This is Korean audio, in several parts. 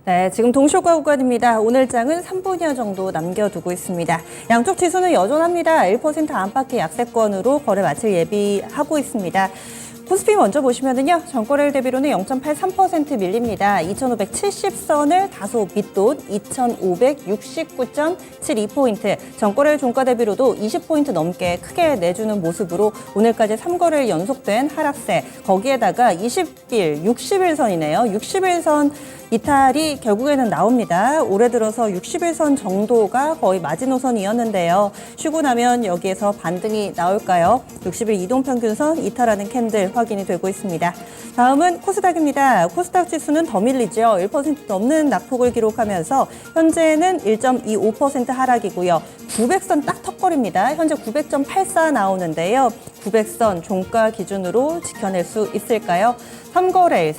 네, 지금 동시효과 구간입니다. 오늘 장은 3분여 정도 남겨두고 있습니다. 양쪽 지수는 여전합니다. 1% 안팎의 약세권으로 거래 마칠 예비하고 있습니다. 코스피 먼저 보시면은요, 전거래일 대비로는 0.83% 밀립니다. 2,570선을 다소 밑돈 2,569.72포인트. 전거래일 종가 대비로도 20포인트 넘게 크게 내주는 모습으로 오늘까지 3거래일 연속된 하락세. 거기에다가 20일, 60일선이네요. 60일선 이탈이 결국에는 나옵니다. 올해 들어서 60일선 정도가 거의 마지노선이었는데요. 쉬고 나면 여기에서 반등이 나올까요? 60일 이동평균선 이탈하는 캔들 확인이 되고 있습니다. 다음은 코스닥입니다. 코스닥 지수는 더 밀리죠. 1% 넘는 낙폭을 기록하면서 현재는 1.25% 하락이고요. 900선 딱 턱걸입니다. 현재 900.84 나오는데요. 900선 종가 기준으로 지켜낼 수 있을까요? 3거래일,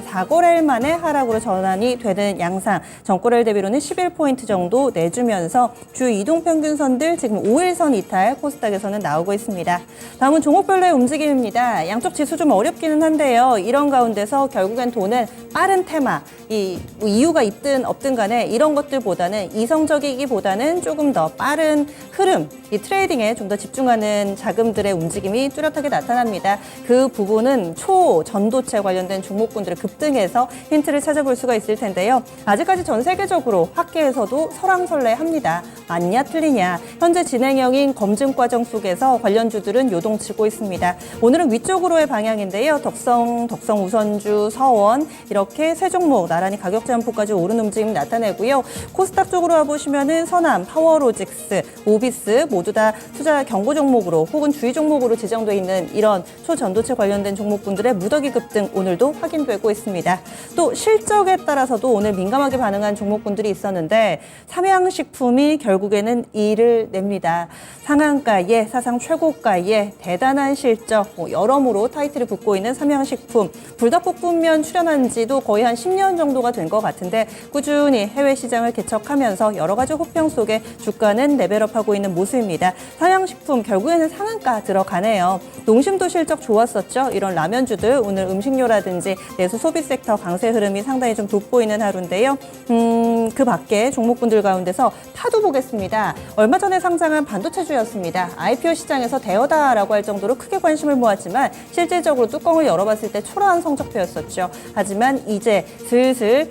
4거래일 만에 하락으로 전환이 되는 양상. 전거래일 대비로는 11포인트 정도 내주면서 주 이동평균선들 지금 5일선 이탈 코스닥에서는 나오고 있습니다. 다음은 종목별로의 움직임입니다. 양쪽 지수 좀 어렵기는 한데요. 이런 가운데서 결국엔 돈은 빠른 테마, 이유가 있든 없든 간에 이런 것들보다는 이성적이기보다는 조금 더 빠른 흐름, 이 트레이딩에 좀 더 집중하는 자금들의 움직임이 뚜렷하게 나타납니다. 그 부분은 초전도체 관련된 종목군들의 급등에서 힌트를 찾아볼 수가 있을 텐데요. 아직까지 전 세계적으로 학계에서도 설왕설래합니다. 맞냐 틀리냐. 현재 진행형인 검증 과정 속에서 관련주들은 요동치고 있습니다. 오늘은 위쪽으로의 방향인데요. 덕성 우선주, 서원 이렇게 세 종목 나란히 가격 제한폭까지 오른 움직임 나타내고요. 코스닥 쪽으로 와보시면은 서남, 파워로직스, 오비스 모두 다 투자 경고 종목으로 혹은 주의 종목으로 지정돼 있는 이런 초전도체 관련된 종목군들의 무더기 급등 오늘도 확인되고 있습니다. 또 실적에 따라서도 오늘 민감하게 반응한 종목군들이 있었는데 삼양식품이 결국에는 이를 냅니다. 상한가에 사상 최고가에 대단한 실적, 여러모로 타이틀을 붙고 있는 삼양식품. 불닭볶음면 출연한 지도 거의 한 10년 정도가 된 것 같은데 꾸준히 해외 시장을 개척하면서 여러 가지 호평 속에 주가는 레벨업하고 있는 모습입니다. 삼양식품 결국에는 상한가 들어가네요. 농심도 실적 좋았었죠. 이런 라면주들 오늘 음식료라든지 내수 소비 섹터 강세 흐름이 상당히 좀 돋보이는 하루인데요. 그 밖에 종목군들 가운데서 타도 보겠습니다. 얼마 전에 상장한 반도체주였습니다. IPO 시장에서 대여다라고 할 정도로 크게 관심을 모았지만 실질적으로 뚜껑을 열어봤을 때 초라한 성적표였었죠. 하지만 이제 슬슬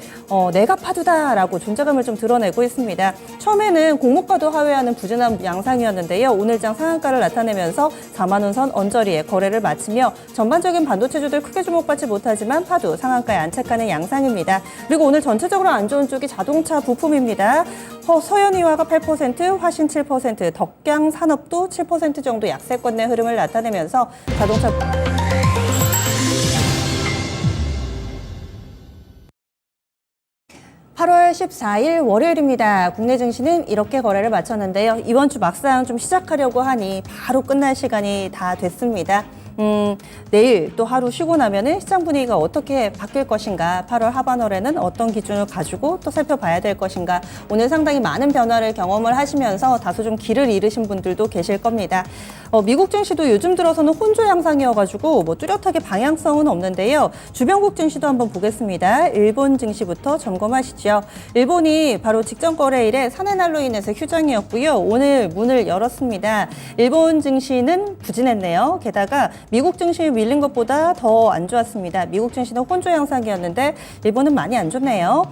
내가 파두다라고 존재감을 좀 드러내고 있습니다. 처음에는 공모가도 하회하는 부진한 양상이었는데요. 오늘장 상한가를 나타내면서 4만 원 선 언저리에 거래를 마치며 전반적인 반도체주들 크게 주목받지 못하지만 파도 상한가에 안착하는 양상입니다. 그리고 오늘 전체적으로 안 좋은 쪽이 자동차 부품입니다. 서현이화가 8%, 화신 7%, 덕양 산업도 7% 정도 약세권 내 흐름을 나타내면서 자동차 8월 14일 월요일입니다. 국내 증시는 이렇게 거래를 마쳤는데요. 이번 주 막상 좀 시작하려고 하니 바로 끝날 시간이 다 됐습니다. 내일 또 하루 쉬고 나면은 시장 분위기가 어떻게 바뀔 것인가, 8월 하반월에는 어떤 기준을 가지고 또 살펴봐야 될 것인가, 오늘 상당히 많은 변화를 경험을 하시면서 다소 좀 길을 잃으신 분들도 계실 겁니다. 미국 증시도 요즘 들어서는 혼조 양상이어가지고 뭐 뚜렷하게 방향성은 없는데요. 주변국 증시도 한번 보겠습니다. 일본 증시부터 점검하시죠. 일본이 바로 직전 거래일에 산해날로 인해서 휴장이었고요. 오늘 문을 열었습니다. 일본 증시는 부진했네요. 게다가 미국 증시 밀린 것보다 더 안 좋았습니다. 미국 증시는 혼조 양상이었는데 일본은 많이 안 좋네요.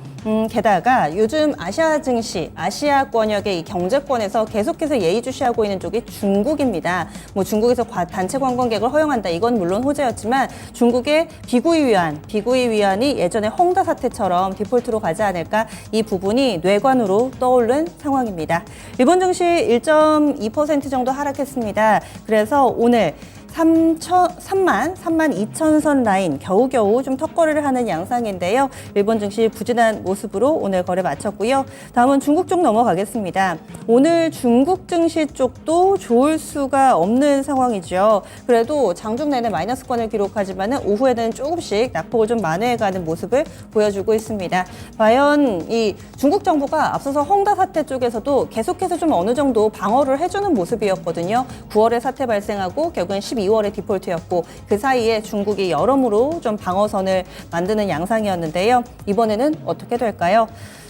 게다가 요즘 아시아 증시, 아시아권역의 이 경제권에서 계속해서 예의주시하고 있는 쪽이 중국입니다. 뭐 중국에서 단체 관광객을 허용한다. 이건 물론 호재였지만 중국의 비구이 위안이 예전에 헝다 사태처럼 디폴트로 가지 않을까, 이 부분이 뇌관으로 떠오른 상황입니다. 일본 증시 1.2% 정도 하락했습니다. 그래서 오늘 3만 2천선 라인 겨우겨우 좀 턱걸이를 하는 양상인데요. 일본 증시 부진한 모습으로 오늘 거래 마쳤고요. 다음은 중국 쪽 넘어가겠습니다. 오늘 중국 증시 쪽도 좋을 수가 없는 상황이죠. 그래도 장중 내내 마이너스권을 기록하지만 오후에는 조금씩 낙폭을 좀 만회해가는 모습을 보여주고 있습니다. 과연 이 중국 정부가 앞서서 헝다 사태 쪽에서도 계속해서 좀 어느 정도 방어를 해주는 모습이었거든요. 9월에 사태 발생하고 결국엔 12 12월에 디폴트였고 그 사이에 중국이 여러모로 좀 방어선을 만드는 양상이었는데요. 이번에는 어떻게 될까요?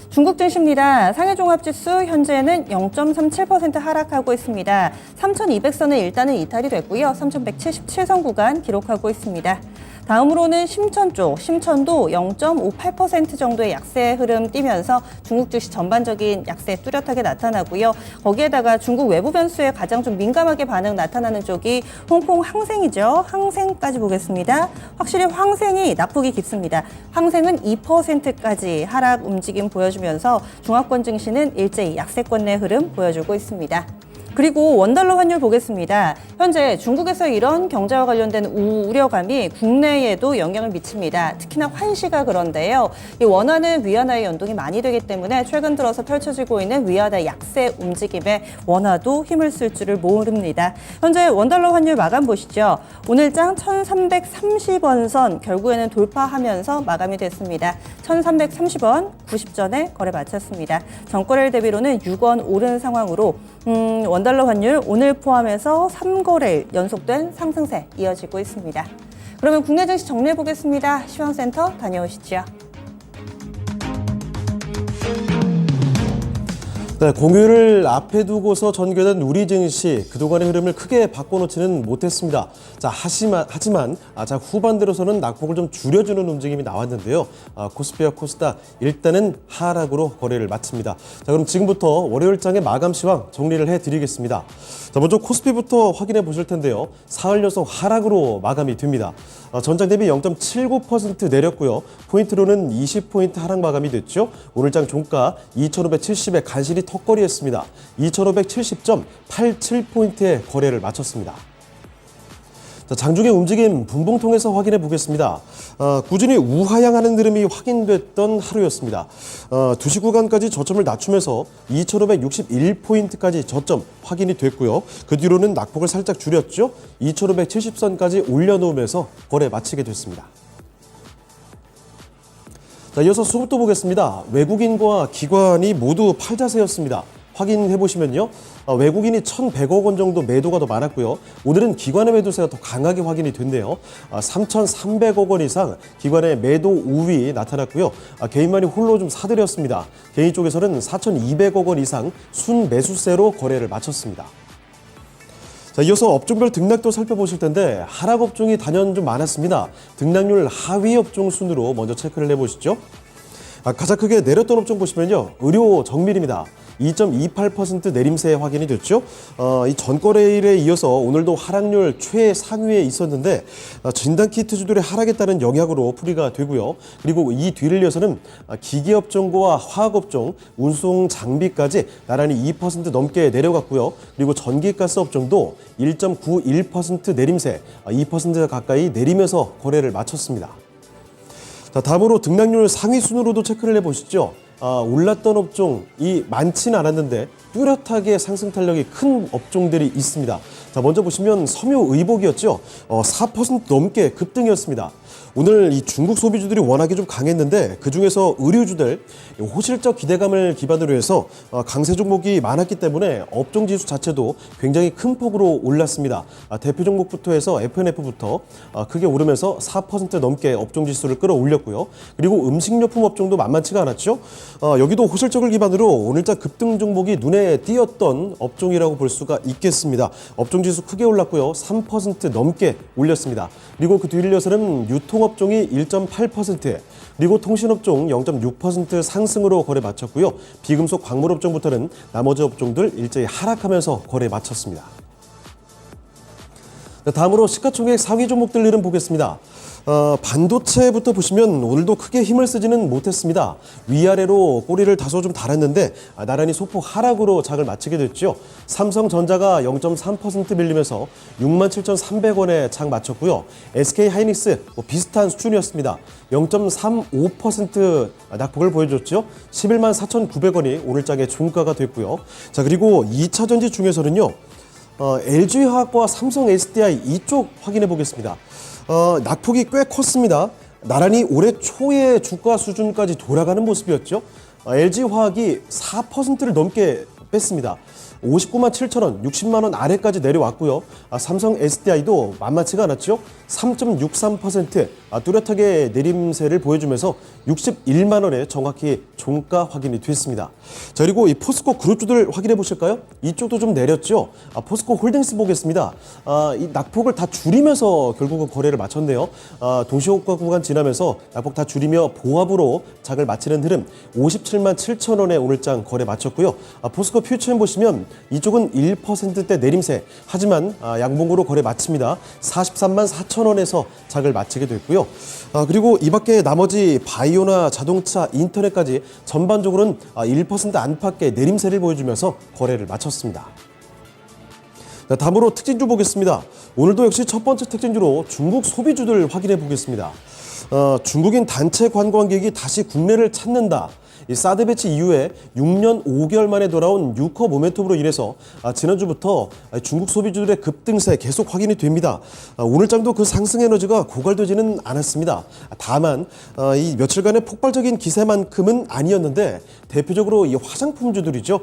중국 증시입니다. 상해종합지수 현재는 0.37% 하락하고 있습니다. 3,200선은 일단은 이탈이 됐고요. 3,177선 구간 기록하고 있습니다. 다음으로는 심천 쪽, 심천도 0.58% 정도의 약세 흐름 띄면서 중국 증시 전반적인 약세 뚜렷하게 나타나고요. 거기에다가 중국 외부 변수에 가장 좀 민감하게 반응 나타나는 쪽이 홍콩 항생이죠. 항생까지 보겠습니다. 확실히 항생이 낙폭이 깊습니다. 항생은 2%까지 하락 움직임 보여주면서 중화권 증시는 일제히 약세권 내 흐름 보여주고 있습니다. 그리고 원달러 환율 보겠습니다. 현재 중국에서 이런 경제와 관련된 우려감이 국내에도 영향을 미칩니다. 특히나 환시가 그런데요. 이 원화는 위안화의 연동이 많이 되기 때문에 최근 들어서 펼쳐지고 있는 위안화 약세 움직임에 원화도 힘을 쓸 줄을 모릅니다. 현재 원달러 환율 마감 보시죠. 오늘장 1,330원 선 결국에는 돌파하면서 마감이 됐습니다. 1,330원 90전에 거래 마쳤습니다. 전거래일 대비로는 6원 오른 상황으로 원달러 환율 오늘 포함해서 3거래일 연속된 상승세 이어지고 있습니다. 그러면 국내 증시 정리해 보겠습니다. 시황센터 다녀오시죠. 네, 공휴일을 앞에 두고서 전개된 우리 증시 그동안의 흐름을 크게 바꿔놓지는 못했습니다. 하지만 후반 들어서는 낙폭을 좀 줄여주는 움직임이 나왔는데요. 코스피와 코스닥 일단은 하락으로 거래를 마칩니다. 그럼 지금부터 월요일장의 마감 시황 정리를 해드리겠습니다. 먼저 코스피부터 확인해 보실 텐데요. 사흘 연속 하락으로 마감이 됩니다. 전장 대비 0.79% 내렸고요. 포인트로는 20포인트 하락 마감이 됐죠. 오늘장 종가 2,570에 간신히 턱걸이했습니다. 2,570.87포인트의 거래를 마쳤습니다. 장중의 움직임 분봉 통해서 확인해 보겠습니다. 꾸준히 우하향하는 흐름이 확인됐던 하루였습니다. 2시 구간까지 저점을 낮추면서 2,561포인트까지 저점 확인이 됐고요. 그 뒤로는 낙폭을 살짝 줄였죠. 2,570선까지 올려놓으면서 거래 마치게 됐습니다. 이어서 수급도 보겠습니다. 외국인과 기관이 모두 팔자세였습니다. 확인해 보시면요. 외국인이 1,100억 원 정도 매도가 더 많았고요. 오늘은 기관의 매도세가 더 강하게 확인이 됐네요. 3,300억 원 이상 기관의 매도 우위 나타났고요. 개인만이 홀로 좀 사들였습니다. 개인 쪽에서는 4,200억 원 이상 순매수세로 거래를 마쳤습니다. 이어서 업종별 등락도 살펴보실 텐데 하락 업종이 단연 좀 많았습니다. 등락률 하위 업종 순으로 먼저 체크를 해보시죠. 가장 크게 내렸던 업종 보시면요. 의료 정밀입니다. 2.28% 내림세 확인이 됐죠. 이 전거래일에 이어서 오늘도 하락률 최상위에 있었는데 진단키트주들의 하락에 따른 영향으로 풀이가 되고요. 그리고 이 뒤를 이어서는 기계업종과 화학업종, 운송 장비까지 나란히 2% 넘게 내려갔고요. 그리고 전기가스 업종도 1.91% 내림세, 2% 가까이 내리면서 거래를 마쳤습니다. 다음으로 등락률 상위 순으로도 체크를 해보시죠. 올랐던 업종이 많지는 않았는데 뚜렷하게 상승 탄력이 큰 업종들이 있습니다. 먼저 보시면 섬유의복이었죠. 4% 넘게 급등이었습니다. 오늘 이 중국 소비주들이 워낙에 좀 강했는데 그중에서 의류주들 호실적 기대감을 기반으로 해서 강세 종목이 많았기 때문에 업종 지수 자체도 굉장히 큰 폭으로 올랐습니다. 대표 종목부터 해서 F&F부터 크게 오르면서 4% 넘게 업종 지수를 끌어올렸고요. 그리고 음식료품 업종도 만만치가 않았죠. 여기도 호실적을 기반으로 오늘자 급등 종목이 눈에 띄었던 업종이라고 볼 수가 있겠습니다. 업종 지수 크게 올랐고요. 3% 넘게 올렸습니다. 그리고 그 뒤를 이어서는 유통업종이 1.8%, 그리고 통신업종 0.6% 상승으로 거래 마쳤고요. 비금속 광물업종부터는 나머지 업종들 일제히 하락하면서 거래 마쳤습니다. 다음으로 시가총액 상위 종목들 흐름 보겠습니다. 반도체부터 보시면 오늘도 크게 힘을 쓰지는 못했습니다. 위아래로 꼬리를 다소 좀 달았는데 나란히 소폭 하락으로 장을 마치게 됐죠. 삼성전자가 0.3% 밀리면서 67,300원에 장 마쳤고요. SK하이닉스 비슷한 수준이었습니다. 0.35% 낙폭을 보여줬죠. 114,900원이 오늘 장의 종가가 됐고요. 그리고 2차 전지 중에서는요. LG화학과 삼성 SDI 이쪽 확인해 보겠습니다. 낙폭이 꽤 컸습니다. 나란히 올해 초의 주가 수준까지 돌아가는 모습이었죠. LG화학이 4%를 넘게 뺐습니다. 59만 7천 원, 60만 원 아래까지 내려왔고요. 삼성 SDI도 만만치가 않았죠. 3.63% 뚜렷하게 내림세를 보여주면서 61만 원에 정확히 종가 확인이 됐습니다. 자, 그리고 이 포스코 그룹주들 확인해 보실까요? 이쪽도 좀 내렸죠. 포스코 홀딩스 보겠습니다. 이 낙폭을 다 줄이면서 결국은 거래를 마쳤네요. 동시호가 구간 지나면서 낙폭 다 줄이며 보합으로 장을 마치는 흐름. 57만 7천 원에 오늘장 거래 마쳤고요. 포스코 퓨처엔 보시면 이쪽은 1%대 내림세. 하지만 양봉으로 거래 마칩니다. 43만 4천 원에서 장을 마치게 됐고요. 그리고 이 밖에 나머지 바이오나 자동차, 인터넷까지 전반적으로는 1% 안팎의 내림세를 보여주면서 거래를 마쳤습니다. 자, 다음으로 특징주 보겠습니다. 오늘도 역시 첫 번째 특징주로 중국 소비주들 확인해 보겠습니다. 중국인 단체 관광객이 다시 국내를 찾는다. 이 사드 배치 이후에 6년 5개월 만에 돌아온 유커 모멘텀으로 인해서 지난주부터 중국 소비주들의 급등세 계속 확인이 됩니다. 오늘장도 그 상승 에너지가 고갈되지는 않았습니다. 다만 이 며칠간의 폭발적인 기세만큼은 아니었는데 대표적으로 이 화장품주들이죠.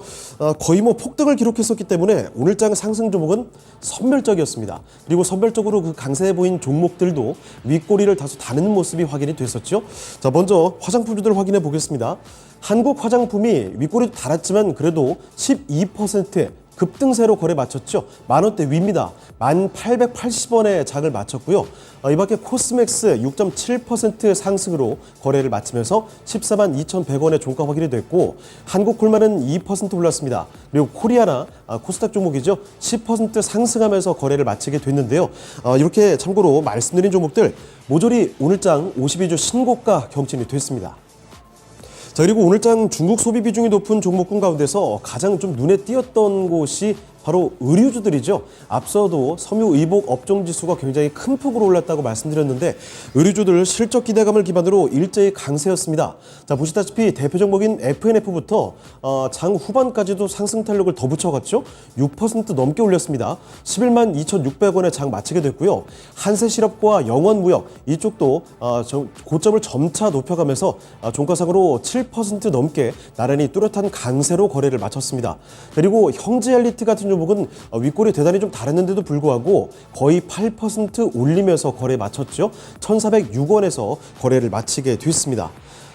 거의 뭐 폭등을 기록했었기 때문에 오늘장 상승 종목은 선별적이었습니다. 그리고 선별적으로 그 강세해 보인 종목들도 윗꼬리를 다소 다는 모습이 확인이 됐었죠. 자, 먼저 화장품주들 확인해 보겠습니다. 한국 화장품이 윗꼬리도 달았지만 그래도 12% 급등세로 거래 마쳤죠. 만원대 위입니다. 1,880원에 장을 마쳤고요. 이 밖에 코스맥스 6.7% 상승으로 거래를 마치면서 14만 2,100원에 종가 확인이 됐고 한국콜마는 2% 올랐습니다. 그리고 코리아나 코스닥 종목이죠. 10% 상승하면서 거래를 마치게 됐는데요. 이렇게 참고로 말씀드린 종목들 모조리 오늘장 52주 신고가 경신이 됐습니다. 자, 그리고 오늘장 중국 소비 비중이 높은 종목군 가운데서 가장 좀 눈에 띄었던 곳이 바로 의류주들이죠. 앞서도 섬유 의복 업종 지수가 굉장히 큰 폭으로 올랐다고 말씀드렸는데 의류주들 실적 기대감을 기반으로 일제히 강세였습니다. 자, 보시다시피 대표 종목인 FNF부터 장 후반까지도 상승 탄력을 더 붙여갔죠. 6% 넘게 올렸습니다. 11만 2,600원에 장 마치게 됐고요. 한세실업과 영원무역 이쪽도 고점을 점차 높여가면서 종가상으로 7% 넘게 나란히 뚜렷한 강세로 거래를 마쳤습니다. 그리고 형제엘리트 같은 종목은 윗골이 대단히 좀 다랐는데도 불구하고 거의 8% 올리면서 거래 마쳤죠. 1,406원에서 거래를 마치게 됐습니다.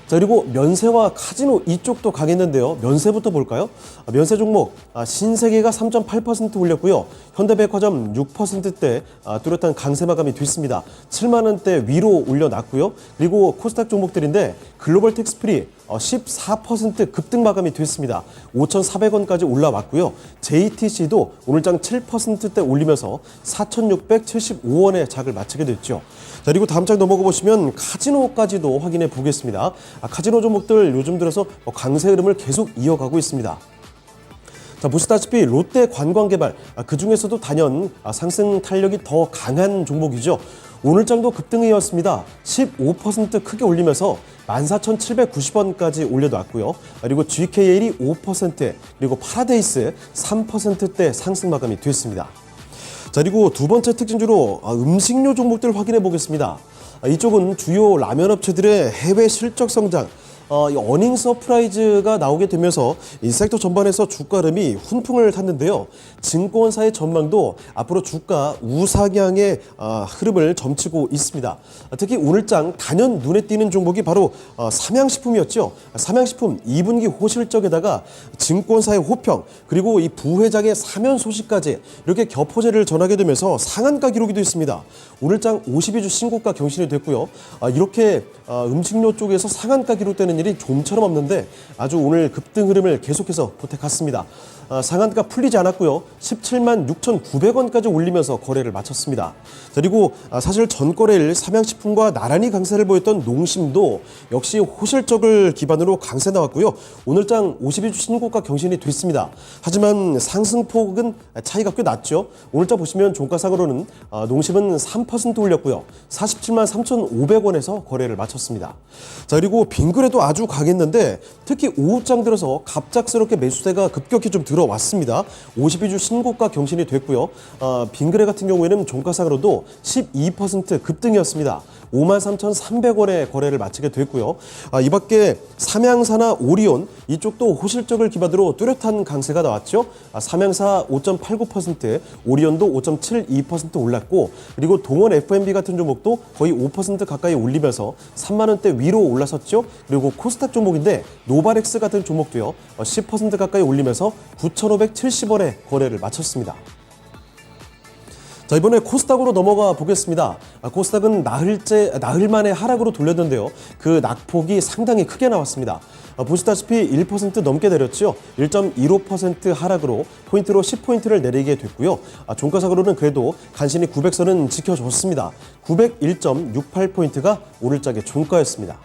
자, 그리고 면세와 카지노 이쪽도 강했는데요. 면세부터 볼까요? 면세 종목 신세계가 3.8% 올렸고요. 현대백화점 6%대 뚜렷한 강세 마감이 됐습니다. 7만 원대 위로 올려놨고요. 그리고 코스닥 종목들인데 글로벌 텍스프리 14% 급등 마감이 됐습니다. 5,400원까지 올라왔고요. JTC도 오늘장 7%대 올리면서 4,675원에 장을 마치게 됐죠. 자, 그리고 다음 장 넘어가 보시면 카지노까지도 확인해 보겠습니다. 카지노 종목들 요즘 들어서 강세 흐름을 계속 이어가고 있습니다. 자, 보시다시피 롯데 관광개발 그중에서도 단연 상승 탄력이 더 강한 종목이죠. 오늘장도 급등이었습니다. 15% 크게 올리면서 14,790원까지 올려놨고요. 그리고 GKL이 5%, 그리고 파라데이스 3%대 상승 마감이 됐습니다. 자, 그리고 두 번째 특징주로 음식료 종목들 확인해 보겠습니다. 이쪽은 주요 라면 업체들의 해외 실적 성장, 어닝 서프라이즈가 나오게 되면서 이 섹터 전반에서 주가 흐름이 훈풍을 탔는데요. 증권사의 전망도 앞으로 주가 우상향의 흐름을 점치고 있습니다. 특히 오늘장 단연 눈에 띄는 종목이 바로 삼양식품이었죠. 삼양식품 2분기 호실적에다가 증권사의 호평 그리고 이 부회장의 사면 소식까지 이렇게 겹포제를 전하게 되면서 상한가 기록이 됐습니다. 오늘장 52주 신고가 경신이 됐고요. 이렇게 음식료 쪽에서 상한가 기록되는 일이 좀처럼 없는데 아주 오늘 급등 흐름을 계속해서 보태갔습니다. 상한가 풀리지 않았고요. 17만 6,900원까지 올리면서 거래를 마쳤습니다. 그리고 사실 전거래일 삼양식품과 나란히 강세를 보였던 농심도 역시 호실적을 기반으로 강세 나왔고요. 오늘장 52주 신고가 경신이 됐습니다. 하지만 상승폭은 차이가 꽤 났죠. 오늘장 보시면 종가상으로는 농심은 3% 올렸고요. 47만 3,500원에서 거래를 마쳤습니다. 자, 그리고 빙그레도 아주 강했는데 특히 오후장 들어서 갑작스럽게 매수세가 급격히 좀 들어왔습니다. 52주 신고가 경신이 됐고요. 빙그레 같은 경우에는 종가상으로도 12% 급등이었습니다. 53,300원에 거래를 마치게 됐고요. 이 밖에 삼양사나 오리온 이쪽도 호실적을 기반으로 뚜렷한 강세가 나왔죠. 삼양사 5.89%, 오리온도 5.72% 올랐고 그리고 동원 F&B 같은 종목도 거의 5% 가까이 올리면서 3만 원대 위로 올라섰죠. 그리고 코스닥 종목인데 노바렉스 같은 종목도요. 10% 가까이 올리면서 9,570원에 거래를 마쳤습니다. 자, 이번에 코스닥으로 넘어가 보겠습니다. 코스닥은 나흘 만에 하락으로 돌렸는데요. 그 낙폭이 상당히 크게 나왔습니다. 보시다시피 1% 넘게 내렸죠. 1.15% 하락으로 포인트로 10포인트를 내리게 됐고요. 종가상으로는 그래도 간신히 900선은 지켜줬습니다. 901.68포인트가 오늘장의 종가였습니다.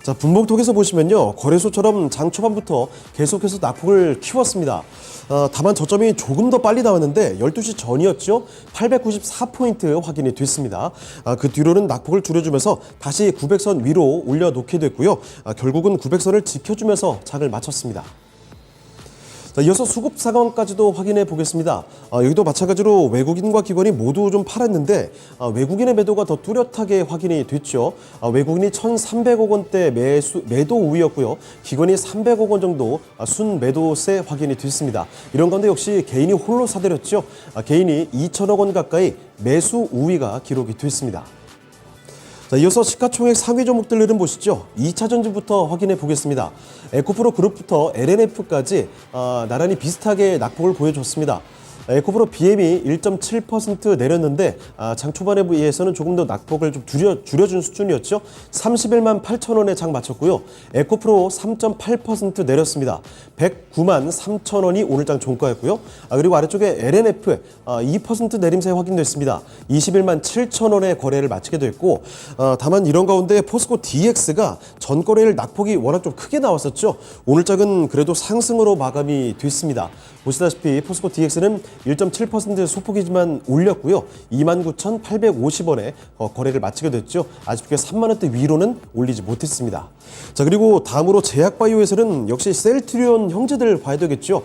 자, 분봉톡에서 보시면요. 거래소처럼 장 초반부터 계속해서 낙폭을 키웠습니다. 다만 저점이 조금 더 빨리 나왔는데 12시 전이었죠. 894포인트 확인이 됐습니다. 그 뒤로는 낙폭을 줄여주면서 다시 900선 위로 올려놓게 됐고요. 결국은 900선을 지켜주면서 장을 마쳤습니다. 자, 이어서 수급 상황까지도 확인해 보겠습니다. 여기도 마찬가지로 외국인과 기관이 모두 좀 팔았는데 외국인의 매도가 더 뚜렷하게 확인이 됐죠. 외국인이 1,300억 원대 매도 우위였고요. 기관이 300억 원 정도 순 매도세 확인이 됐습니다. 이런 가운데 역시 개인이 홀로 사들였죠. 개인이 2천억 원 가까이 매수 우위가 기록이 됐습니다. 자, 이어서 시가총액 상위 종목들 흐름 보시죠. 2차 전지부터 확인해 보겠습니다. 에코프로 그룹부터 LNF까지 나란히 비슷하게 낙폭을 보여줬습니다. 에코프로 BM이 1.7% 내렸는데 장 초반에 비해서는 조금 더 낙폭을 좀 줄여준 수준이었죠. 31만 8천 원에 장 마쳤고요. 에코프로 3.8% 내렸습니다. 109만 3천 원이 오늘 장 종가였고요. 그리고 아래쪽에 LNF 2% 내림세 확인됐습니다. 21만 7천 원에 거래를 마치게 됐고 다만 이런 가운데 포스코 DX가 전 거래일 낙폭이 워낙 좀 크게 나왔었죠. 오늘 장은 그래도 상승으로 마감이 됐습니다. 보시다시피 포스코 DX는 1.7% 소폭이지만 올렸고요. 29,850원에 거래를 마치게 됐죠. 아쉽게 3만 원대 위로는 올리지 못했습니다. 자, 그리고 다음으로 제약바이오에서는 역시 셀트리온 형제들 봐야 되겠죠.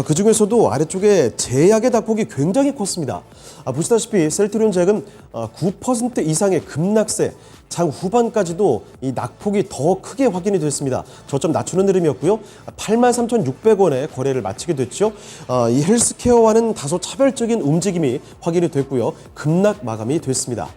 그 중에서도 아래쪽에 제약의 낙폭이 굉장히 컸습니다. 보시다시피 셀트리온 제약은 9% 이상의 급락세, 장 후반까지도 이 낙폭이 더 크게 확인이 됐습니다. 저점 낮추는 흐름이었고요. 83,600원에 거래를 마치게 됐죠. 이 헬스케어와는 다소 차별적인 움직임이 확인이 됐고요. 급락 마감이 됐습니다.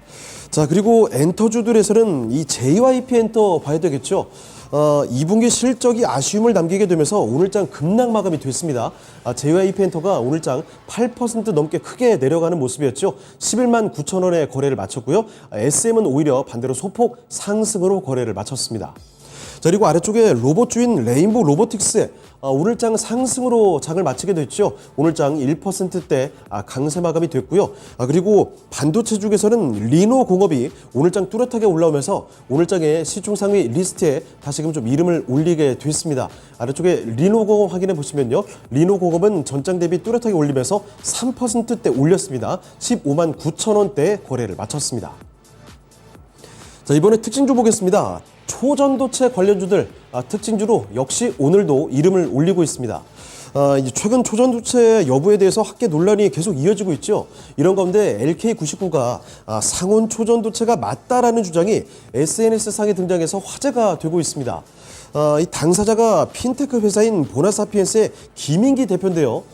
자, 그리고 엔터주들에서는 이 JYP 엔터 봐야 되겠죠. 2분기 실적이 아쉬움을 남기게 되면서 오늘장 급락 마감이 됐습니다. JYP 엔터가 오늘장 8% 넘게 크게 내려가는 모습이었죠. 11만 9천 원에 거래를 마쳤고요. SM은 오히려 반대로 소폭 상승으로 거래를 마쳤습니다. 자, 그리고 아래쪽에 로봇주인 레인보우 로보틱스 오늘장 상승으로 장을 마치게 됐죠. 오늘장 1%대 강세 마감이 됐고요. 그리고 반도체 쪽에서는 리노공업이 오늘장 뚜렷하게 올라오면서 오늘장의 시총 상위 리스트에 다시금 좀 이름을 올리게 됐습니다. 아래쪽에 리노공업 확인해 보시면요. 리노공업은 전장 대비 뚜렷하게 올리면서 3%대 올렸습니다. 15만 9천 원대에 거래를 마쳤습니다. 자, 이번에 특징주 보겠습니다. 초전도체 관련주들 특징주로 역시 오늘도 이름을 올리고 있습니다. 최근 초전도체 여부에 대해서 학계 논란이 계속 이어지고 있죠. 이런 가운데 LK99가 상온 초전도체가 맞다라는 주장이 SNS상에 등장해서 화제가 되고 있습니다. 이 당사자가 핀테크 회사인 보나사피엔스의 김인기 대표인데요.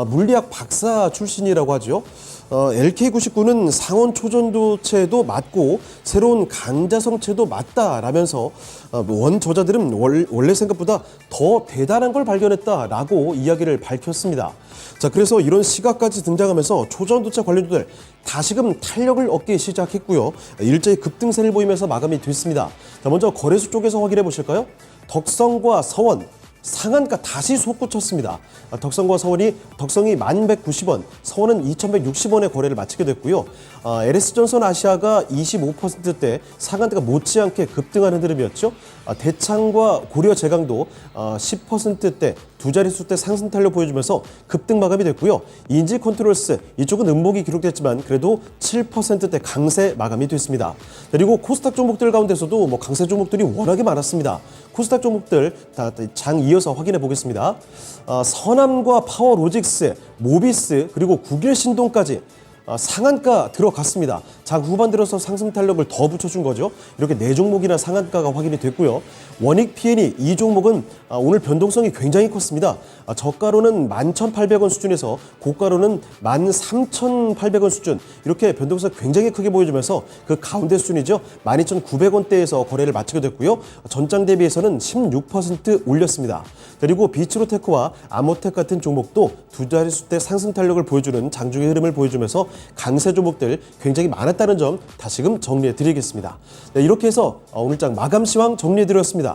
물리학 박사 출신이라고 하죠. LK99는 상온 초전도체도 맞고 새로운 강자성체도 맞다라면서 원 저자들은 원래 생각보다 더 대단한 걸 발견했다라고 이야기를 밝혔습니다. 자, 그래서 이런 시각까지 등장하면서 초전도체 관련주들 다시금 탄력을 얻기 시작했고요. 일제히 급등세를 보이면서 마감이 됐습니다. 자, 먼저 거래소 쪽에서 확인해 보실까요? 덕성과 서원 상한가 다시 솟구쳤습니다. 덕성과 서원이 덕성이 1,190원, 서원은 2,160원에 거래를 마치게 됐고요. LS전선 아시아가 25%대 상한대가 못지않게 급등하는 흐름이었죠. 대창과 고려제강도 10%대 두 자릿수대 상승 탄력 보여주면서 급등 마감이 됐고요. 인지컨트롤스 이쪽은 음목이 기록됐지만 그래도 7%대 강세 마감이 됐습니다. 그리고 코스닥 종목들 가운데서도 강세 종목들이 워낙에 많았습니다. 코스닥 종목들 다 장 이어서 확인해 보겠습니다. 서남과 파워로직스, 모비스 그리고 국일신동까지 상한가 들어갔습니다. 장 후반 들어서 상승 탄력을 더 붙여준 거죠. 이렇게 4종목이나 상한가가 확인이 됐고요. 원익 P&E 이 종목은 오늘 변동성이 굉장히 컸습니다. 저가로는 11,800원 수준에서 고가로는 13,800원 수준 이렇게 변동성 굉장히 크게 보여주면서 그 가운데 수준이죠. 12,900원대에서 거래를 마치게 됐고요. 전장 대비해서는 16% 올렸습니다. 그리고 비츠로테크와 아모텍 같은 종목도 두 자릿수대 상승 탄력을 보여주는 장중의 흐름을 보여주면서 강세 종목들 굉장히 많았다는 점 다시금 정리해 드리겠습니다. 네, 이렇게 해서 오늘 장 마감 시황 정리해 드렸습니다.